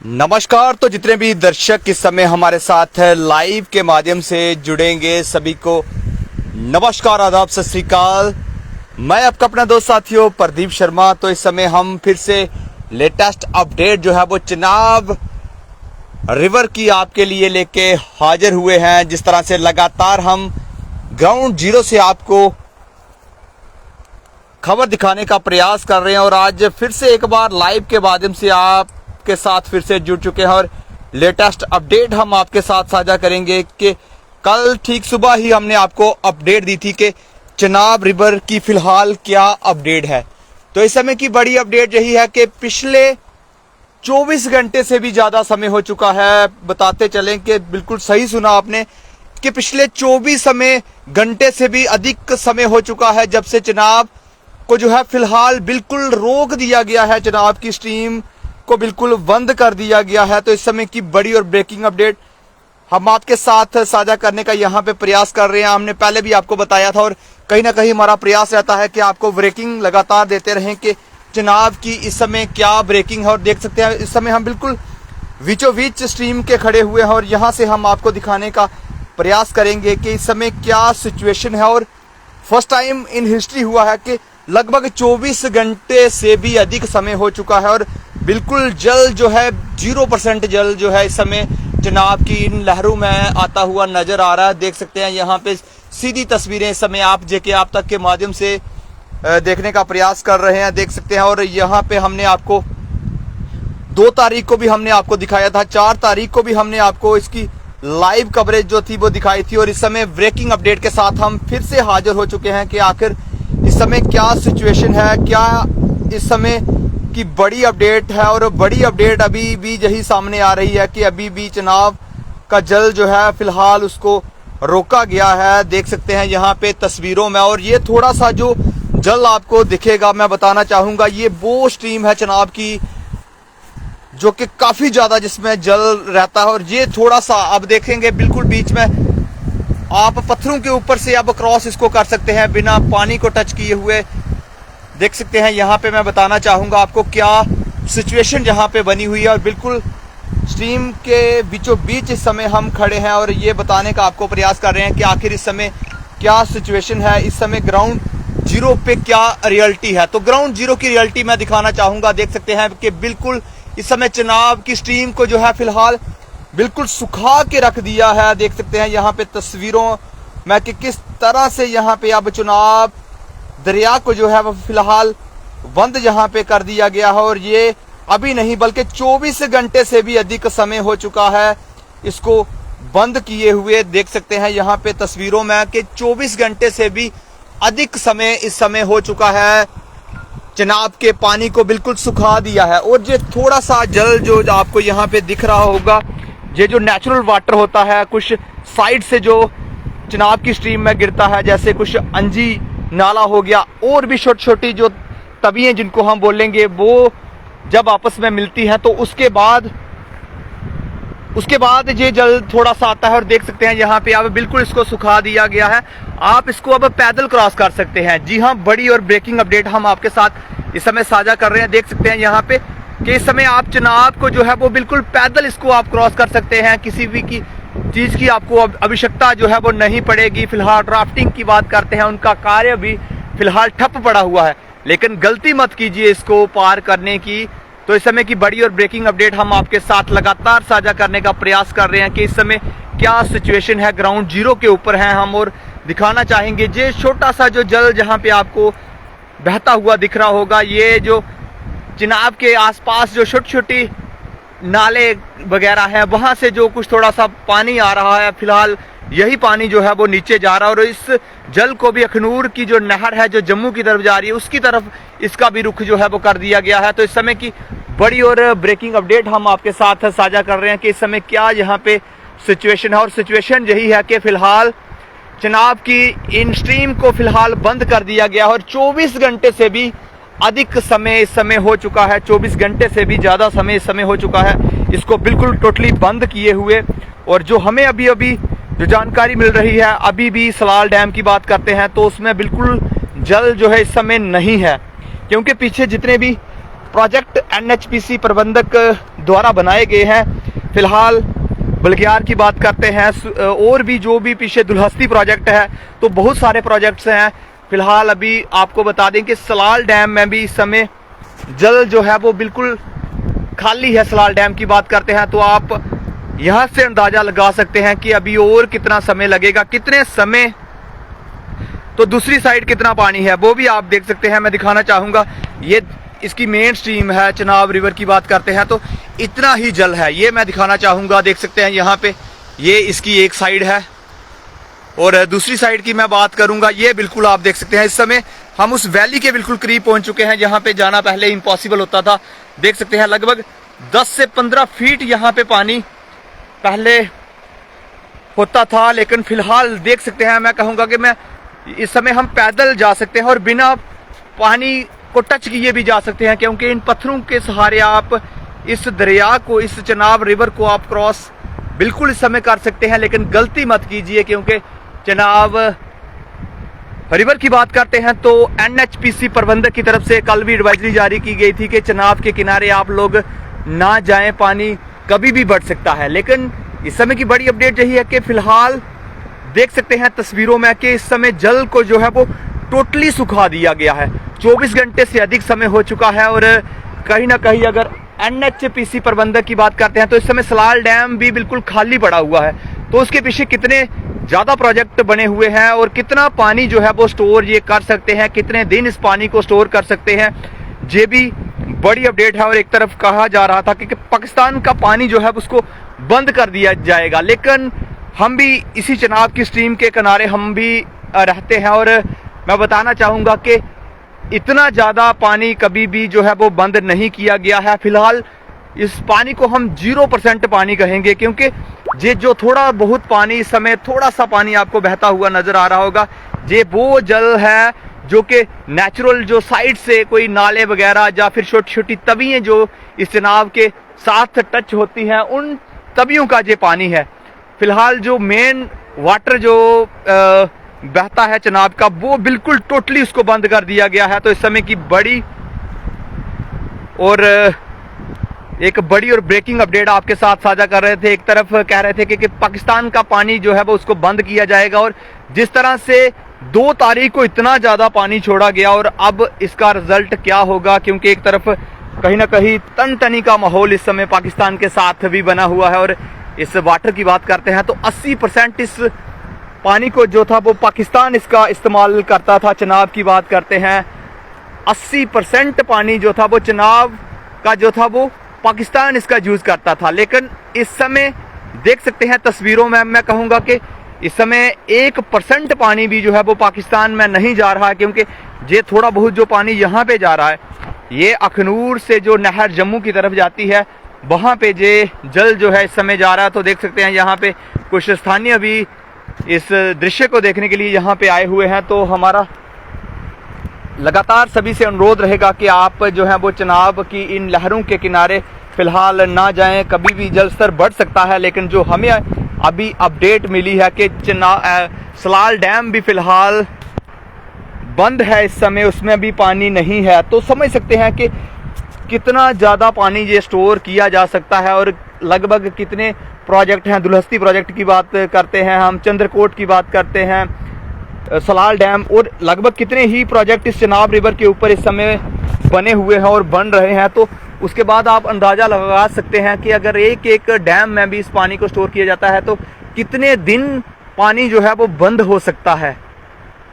नमस्कार। तो जितने भी दर्शक इस समय हमारे साथ लाइव के माध्यम से जुड़ेंगे सभी को नमस्कार, आदाब, सत श्री अकाल। मैं आपका अपना दोस्त साथियों प्रदीप शर्मा। तो इस समय हम फिर से लेटेस्ट अपडेट जो है वो चिनाब रिवर की आपके लिए लेके हाजिर हुए हैं। जिस तरह से लगातार हम ग्राउंड जीरो से आपको खबर दिखाने का प्रयास कर रहे हैं और आज फिर से एक बार लाइव के माध्यम से आपके साथ फिर से जुड़ चुके हैं और लेटेस्ट अपडेट हम आपके साथ साझा करेंगे कि कल ठीक सुबह ही हमने आपको अपडेट दी थी कि चिनाब रिवर की फिलहाल क्या अपडेट है। तो इस समय की बड़ी अपडेट यही है कि पिछले 24 घंटे से भी ज्यादा समय हो चुका है। बताते चलें कि बिल्कुल सही सुना आपने कि पिछले 24 घंटे से भी अधिक समय हो चुका है जब से चिनाब को जो है फिलहाल बिल्कुल रोक दिया गया है, चिनाब की स्ट्रीम को बिल्कुल बंद कर दिया गया है। तो इस समय की बड़ी और ब्रेकिंग अपडेट हम आपके साथ साझा करने का यहाँ पे प्रयास कर रहे हैं। हमने पहले भी आपको बताया था और कहीं ना कहीं हमारा प्रयास रहता है कि आपको ब्रेकिंग लगातार देते रहें कि चिनाब की इस समय क्या ब्रेकिंग है। और देख सकते हैं इस समय हम बिल्कुल बीचों बीच स्ट्रीम के खड़े हुए हैं और यहाँ से हम आपको दिखाने का प्रयास करेंगे कि इस समय क्या सिचुएशन है। और फर्स्ट टाइम इन हिस्ट्री हुआ है कि लगभग 24 घंटे से भी अधिक समय हो चुका है और बिल्कुल जल जो है 0% जल जो है इस समय चिनाब की इन लहरों में आता हुआ नजर आ रहा है। देख सकते हैं यहाँ पे सीधी तस्वीरें इस समय आप जेके आप तक के माध्यम से देखने का प्रयास कर रहे हैं, देख सकते हैं। और यहाँ पे हमने आपको 2 तारीख को भी हमने आपको दिखाया था, 4 तारीख को भी हमने आपको इसकी लाइव कवरेज जो थी वो दिखाई थी। और इस समय ब्रेकिंग अपडेट के साथ हम फिर से हाजिर हो चुके हैं कि आखिर इस समय क्या सिचुएशन है, क्या इस समय की बड़ी अपडेट है। और बड़ी अपडेट अभी भी यही सामने आ रही है कि अभी भी चिनाब का जल जो है फिलहाल उसको रोका गया है, देख सकते हैं यहाँ पे तस्वीरों में। और ये थोड़ा सा जो जल आपको दिखेगा, मैं बताना चाहूंगा, ये वो स्ट्रीम है चिनाब की जो कि काफी ज्यादा जिसमें जल रहता है। और ये थोड़ा सा अब देखेंगे बिल्कुल बीच में आप पत्थरों के ऊपर से अब क्रॉस इसको कर सकते हैं बिना पानी को टच किए हुए, देख सकते हैं। यहाँ पे मैं बताना चाहूंगा आपको क्या सिचुएशन यहाँ पे बनी हुई है और बिल्कुल स्ट्रीम के बीचों बीच इस समय हम खड़े हैं और ये बताने का आपको प्रयास कर रहे हैं कि आखिर इस समय क्या सिचुएशन है, इस समय ग्राउंड जीरो पे क्या रियलिटी है। तो ग्राउंड जीरो की रियलिटी मैं दिखाना चाहूंगा। देख सकते हैं कि बिल्कुल इस समय चिनाब की स्ट्रीम को जो है फिलहाल बिल्कुल सुखा के रख दिया है। देख सकते हैं यहाँ पे तस्वीरों में कि किस तरह से यहाँ पे अब चिनाब दरिया को जो है वो फिलहाल बंद यहाँ पे कर दिया गया है। और ये अभी नहीं बल्कि 24 घंटे से भी अधिक समय हो चुका है इसको बंद किए हुए। देख सकते हैं यहाँ पे तस्वीरों में कि 24 घंटे से भी अधिक समय इस समय हो चुका है, चिनाब के पानी को बिल्कुल सुखा दिया है। और ये थोड़ा सा जल जो आपको यहाँ पे दिख रहा होगा, ये जो नेचुरल वाटर होता है कुछ साइड से जो चिनाब की स्ट्रीम में गिरता है, जैसे कुछ अंजी नाला हो गया और भी छोटी छोटी जो तवियां जिनको हम बोलेंगे, वो जब आपस में मिलती हैं तो उसके बाद ये जल थोड़ा सा आता है। और देख सकते हैं यहाँ पे अब बिल्कुल इसको सुखा दिया गया है, आप इसको अब पैदल क्रॉस कर सकते हैं। जी हाँ, बड़ी और ब्रेकिंग अपडेट हम आपके साथ इस समय साझा कर रहे हैं। देख सकते हैं यहाँ पे कि इस समय आप चिनाब को जो है वो बिल्कुल पैदल इसको आप क्रॉस कर सकते हैं, किसी भी की चीज की आपको आवश्यकता जो है वो नहीं पड़ेगी। फिलहाल ड्राफ्टिंग की बात करते हैं, उनका कार्य भी फिलहाल ठप पड़ा हुआ है, लेकिन गलती मत कीजिए इसको पार करने की। तो इस समय की बड़ी और ब्रेकिंग अपडेट हम आपके साथ लगातार साझा करने का प्रयास कर रहे हैं कि इस समय क्या सिचुएशन है। ग्राउंड जीरो के ऊपर हैं हम और दिखाना चाहेंगे ये छोटा सा जो जल जहाँ पे आपको बहता हुआ दिख रहा होगा, ये जो चिनाब के आसपास जो छोटी छोटी नाले वगैरह है वहां से जो कुछ थोड़ा सा पानी आ रहा है, फिलहाल यही पानी जो है वो नीचे जा रहा है। और इस जल को भी अखनूर की जो नहर है जो जम्मू की तरफ जा रही है उसकी तरफ इसका भी रुख जो है वो कर दिया गया है। तो इस समय की बड़ी और ब्रेकिंग अपडेट हम आपके साथ साझा कर रहे हैं कि इस समय क्या यहाँ पे सिचुएशन है। और सिचुएशन यही है कि फिलहाल चिनाब की इन स्ट्रीम को फिलहाल बंद कर दिया गया है और 24 घंटे से भी अधिक समय इस समय हो चुका है, 24 घंटे से भी ज्यादा समय इस समय हो चुका है इसको बिल्कुल टोटली बंद किए हुए। और जो हमें अभी जो जानकारी मिल रही है, अभी भी सलाल डैम की बात करते हैं तो उसमें बिल्कुल जल जो है इस समय नहीं है, क्योंकि पीछे जितने भी प्रोजेक्ट NHPC प्रबंधक द्वारा बनाए गए हैं। फिलहाल बल्ग्यार की बात करते हैं, और भी जो भी पीछे दुलहस्ती प्रोजेक्ट है, तो बहुत सारे प्रोजेक्ट्स हैं। फिलहाल अभी आपको बता दें कि सलाल डैम में भी इस समय जल जो है वो बिल्कुल खाली है। सलाल डैम की बात करते हैं तो आप यहां से अंदाजा लगा सकते हैं कि अभी और कितना समय लगेगा, कितने समय, तो दूसरी साइड कितना पानी है वो भी आप देख सकते हैं। मैं दिखाना चाहूंगा, ये इसकी मेन स्ट्रीम है। चनाब रिवर की बात करते हैं तो इतना ही जल है, ये मैं दिखाना चाहूंगा। देख सकते हैं यहाँ पे, ये इसकी एक साइड है और दूसरी साइड की मैं बात करूंगा, ये बिल्कुल आप देख सकते हैं। इस समय हम उस वैली के बिल्कुल करीब पहुंच चुके हैं जहां पे जाना पहले इम्पॉसिबल होता था। देख सकते हैं लगभग 10 से 15 फीट यहाँ पे पानी पहले होता था, लेकिन फिलहाल देख सकते हैं, मैं कहूंगा कि मैं इस समय हम पैदल जा सकते हैं और बिना पानी को टच किए भी जा सकते हैं, क्योंकि इन पत्थरों के सहारे आप इस दरिया को, इस चनाब रिवर को आप क्रॉस बिल्कुल इस समय कर सकते हैं। लेकिन गलती मत कीजिए, क्योंकि चनाब रिवर की बात करते हैं तो NHPC प्रबंधक की तरफ से कल भी एडवाइजरी जारी की गई थी कि चनाब के किनारे आप लोग ना जाएं, पानी कभी भी बढ़ सकता है। लेकिन इस समय की बड़ी अपडेट यही है कि फिलहाल देख सकते हैं तस्वीरों में कि इस समय जल को जो है वो टोटली सुखा दिया गया है। 24 घंटे से अधिक समय हो चुका है और कहीं ना कहीं अगर NHPC प्रबंधक की बात करते हैं तो इस समय सलाल डैम भी बिल्कुल खाली पड़ा हुआ है। तो उसके पीछे कितने ज्यादा प्रोजेक्ट बने हुए हैं और कितना पानी जो है वो स्टोर ये कर सकते हैं, कितने दिन इस पानी को स्टोर कर सकते हैं, ये भी बड़ी अपडेट है। और एक तरफ कहा जा रहा था कि पाकिस्तान का पानी जो है उसको बंद कर दिया जाएगा, लेकिन हम भी इसी चनाब की स्ट्रीम के किनारे हम भी रहते हैं और मैं बताना चाहूंगा कि इतना ज्यादा पानी कभी भी जो है वो बंद नहीं किया गया है। फिलहाल इस पानी को हम 0% पानी कहेंगे, क्योंकि ये जो थोड़ा बहुत पानी, इस समय थोड़ा सा पानी आपको बहता हुआ नजर आ रहा होगा, ये वो जल है जो कि नेचुरल जो साइड से कोई नाले वगैरह या फिर छोटी छोटी तवियां जो इस चनाब के साथ टच होती हैं, उन तवियों का ये पानी है। फिलहाल जो मेन वाटर जो बहता है चनाब का, वो बिल्कुल टोटली उसको बंद कर दिया गया है। तो इस समय की बड़ी और एक बड़ी और ब्रेकिंग अपडेट आपके साथ साझा कर रहे थे। एक तरफ कह रहे थे कि पाकिस्तान का पानी जो है वो उसको बंद किया जाएगा, और जिस तरह से 2 तारीख को इतना ज्यादा पानी छोड़ा गया और अब इसका रिजल्ट क्या होगा, क्योंकि एक तरफ कहीं ना कहीं तनतनी का माहौल इस समय पाकिस्तान के साथ भी बना हुआ है। और इस वाटर की बात करते हैं तो 80% इस पानी को जो था वो पाकिस्तान इसका इस्तेमाल करता था। चनाब की बात करते हैं 80% पानी जो था वो चनाब का जो था वो पाकिस्तान इसका यूज करता था। लेकिन इस समय देख सकते हैं तस्वीरों में, मैं कहूंगा कि इस समय 1% पानी भी जो है वो पाकिस्तान में नहीं जा रहा है, क्योंकि ये थोड़ा बहुत जो पानी यहाँ पे जा रहा है, ये अखनूर से जो नहर जम्मू की तरफ जाती है, वहां पे ये जल जो है इस समय जा रहा है। तो देख सकते हैं यहाँ पे कुछ स्थानीय भी इस दृश्य को देखने के लिए यहाँ पे आए हुए हैं। तो हमारा लगातार सभी से अनुरोध रहेगा कि आप जो है वो चनाब की इन लहरों के किनारे फिलहाल ना जाएं, कभी भी जल स्तर बढ़ सकता है। लेकिन जो हमें अभी अपडेट मिली है कि सलाल डैम भी फिलहाल बंद है इस समय, उसमें भी पानी नहीं है। तो समझ सकते हैं कि कितना ज़्यादा पानी ये स्टोर किया जा सकता है और लगभग कितने प्रोजेक्ट हैं। दुलहस्ती प्रोजेक्ट की बात करते हैं हम, चंद्रकोट की बात करते हैं, सलाल डैम, और लगभग कितने ही प्रोजेक्ट इस चनाब रिवर के ऊपर इस समय बने हुए हैं और बन रहे हैं। तो उसके बाद आप अंदाज़ा लगा सकते हैं कि अगर एक एक डैम में भी इस पानी को स्टोर किया जाता है तो कितने दिन पानी जो है वो बंद हो सकता है।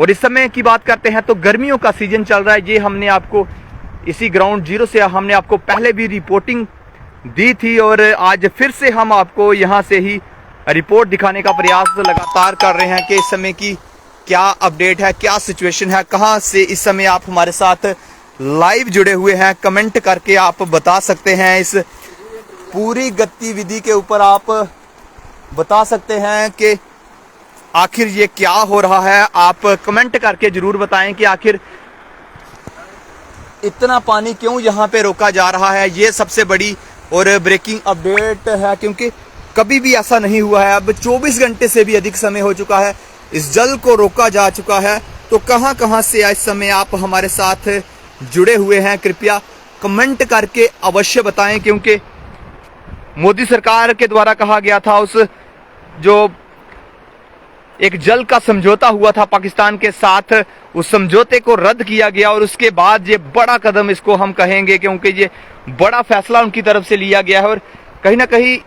और इस समय की बात करते हैं तो गर्मियों का सीजन चल रहा है। ये हमने आपको इसी ग्राउंड जीरो से हमने आपको पहले भी रिपोर्टिंग दी थी और आज फिर से हम आपको यहाँ से ही रिपोर्ट दिखाने का प्रयास लगातार कर रहे हैं कि इस समय की क्या अपडेट है, क्या सिचुएशन है, कहाँ से इस समय आप हमारे साथ लाइव जुड़े हुए हैं। कमेंट करके आप बता सकते हैं, इस पूरी गतिविधि के ऊपर आप बता सकते हैं कि आखिर ये क्या हो रहा है। आप कमेंट करके जरूर बताएं कि आखिर इतना पानी क्यों यहाँ पे रोका जा रहा है। ये सबसे बड़ी और ब्रेकिंग अपडेट है, क्योंकि कभी भी ऐसा नहीं हुआ है। अब 24 घंटे से भी अधिक समय हो चुका है, इस जल को रोका जा चुका है। तो कहां कहां से इस समय आप हमारे साथ जुड़े हुए हैं, कृपया कमेंट करके अवश्य बताएं, क्योंकि मोदी सरकार के द्वारा कहा गया था उस जो एक जल का समझौता हुआ था पाकिस्तान के साथ, उस समझौते को रद्द किया गया और उसके बाद ये बड़ा कदम इसको हम कहेंगे, क्योंकि ये बड़ा फैसला उनकी तरफ से लिया गया है। और कहीं ना कहीं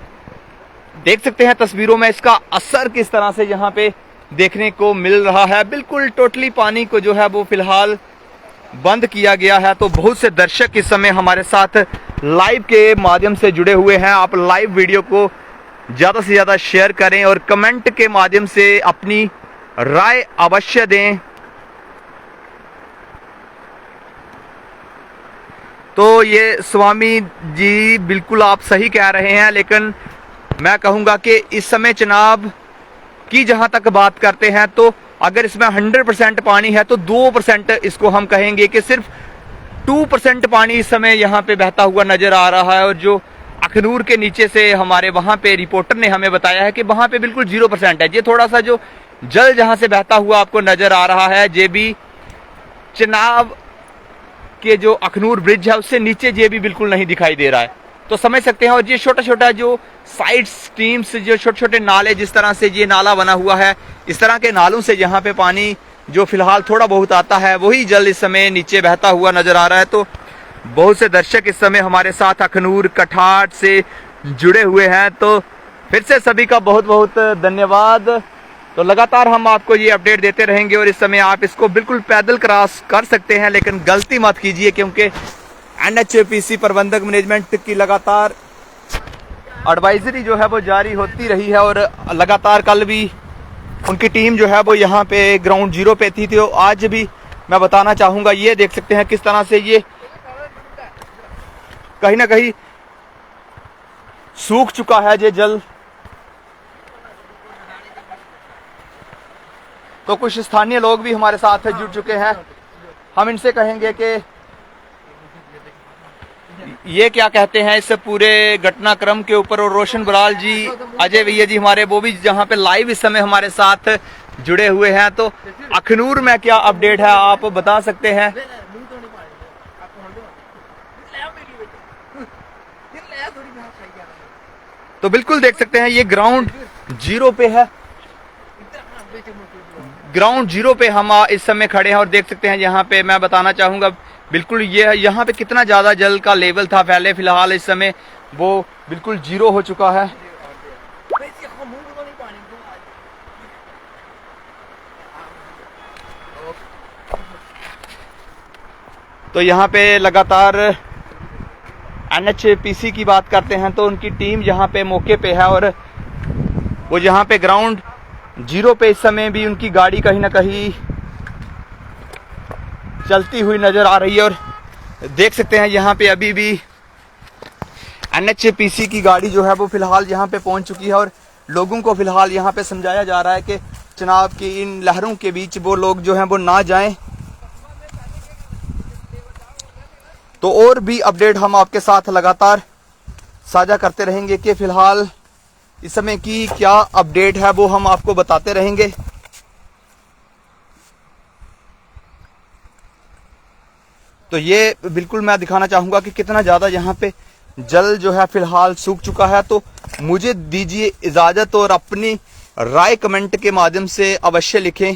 देख सकते हैं तस्वीरों में इसका असर किस तरह से यहाँ पे देखने को मिल रहा है। बिल्कुल टोटली पानी को जो है वो फिलहाल बंद किया गया है। तो बहुत से दर्शक इस समय हमारे साथ लाइव के माध्यम से जुड़े हुए हैं। आप लाइव वीडियो को ज़्यादा से ज़्यादा शेयर करें और कमेंट के माध्यम से अपनी राय अवश्य दें। तो ये स्वामी जी बिल्कुल आप सही कह रहे हैं, लेकिन मैं कहूँगा कि इस समय चुनाव की जहाँ तक बात करते हैं तो अगर इसमें 100% पानी है तो 2% इसको हम कहेंगे कि सिर्फ 2% पानी इस समय यहाँ पे बहता हुआ नजर आ रहा है। और जो अखनूर के नीचे से हमारे वहाँ पे रिपोर्टर ने हमें बताया है कि वहाँ पे बिल्कुल 0% है। ये थोड़ा सा जो जल जहाँ से बहता हुआ आपको नजर आ रहा है, ये भी चनाब के जो अखनूर ब्रिज है उससे नीचे ये भी बिल्कुल नहीं दिखाई दे रहा है, तो समझ सकते हैं। और ये छोटा छोटा जो साइड स्ट्रीम्स, जो छोटे छोटे नाले, जिस तरह से ये नाला बना हुआ है, इस तरह के नालों से यहाँ पे पानी जो फिलहाल थोड़ा बहुत आता है वही जल इस समय नीचे बहता हुआ नजर आ रहा है। तो बहुत से दर्शक इस समय हमारे साथ अखनूर कठार से जुड़े हुए हैं, तो फिर से सभी का बहुत बहुत धन्यवाद। तो लगातार हम आपको ये अपडेट देते रहेंगे और इस समय आप इसको बिल्कुल पैदल क्रॉस कर सकते हैं, लेकिन गलती मत कीजिए, क्योंकि NHPC प्रबंधक मैनेजमेंट की लगातार एडवाइजरी जो है वो जारी होती रही है। और लगातार कल भी उनकी टीम जो है वो यहाँ पे ग्राउंड जीरो पे थी, तो आज भी मैं बताना चाहूँगा, ये देख सकते हैं किस तरह से ये कहीं ना कहीं सूख चुका है ये जल। तो कुछ स्थानीय लोग भी हमारे साथ जुड़ चुके हैं, हम इनसे कहेंगे कि ये क्या कहते हैं इस पूरे घटनाक्रम के ऊपर। और रोशन बराल जी, अजय भैया जी हमारे, वो भी जहाँ पे लाइव इस समय हमारे साथ जुड़े हुए हैं। तो अखनूर में क्या अपडेट है आप बता सकते हैं? तो बिल्कुल देख सकते हैं ये ग्राउंड जीरो पे है, ग्राउंड जीरो पे हम इस समय खड़े हैं और देख सकते हैं यहाँ पे मैं बताना चाहूंगा बिल्कुल ये यहाँ पे कितना ज्यादा जल का लेवल था पहले, फिलहाल इस समय वो बिल्कुल जीरो हो चुका है। तो यहाँ पे लगातार NHPC की बात करते हैं तो उनकी टीम यहाँ पे मौके पे है और वो यहाँ पे ग्राउंड जीरो पे इस समय भी उनकी गाड़ी कहीं ना कहीं चलती हुई नजर आ रही है। और देख सकते हैं यहाँ पे अभी भी NHPC की गाड़ी जो है वो फिलहाल यहाँ पे पहुँच चुकी है और लोगों को फिलहाल यहाँ पे समझाया जा रहा है कि चुनाव की इन लहरों के बीच वो लोग जो हैं वो ना जाएं। तो और भी अपडेट हम आपके साथ लगातार साझा करते रहेंगे कि फिलहाल इस समय की क्या अपडेट है वो हम आपको बताते रहेंगे। तो ये बिल्कुल मैं दिखाना चाहूंगा कि कितना ज़्यादा यहाँ पे जल जो है फिलहाल सूख चुका है। तो मुझे दीजिए इजाज़त और अपनी राय कमेंट के माध्यम से अवश्य लिखें।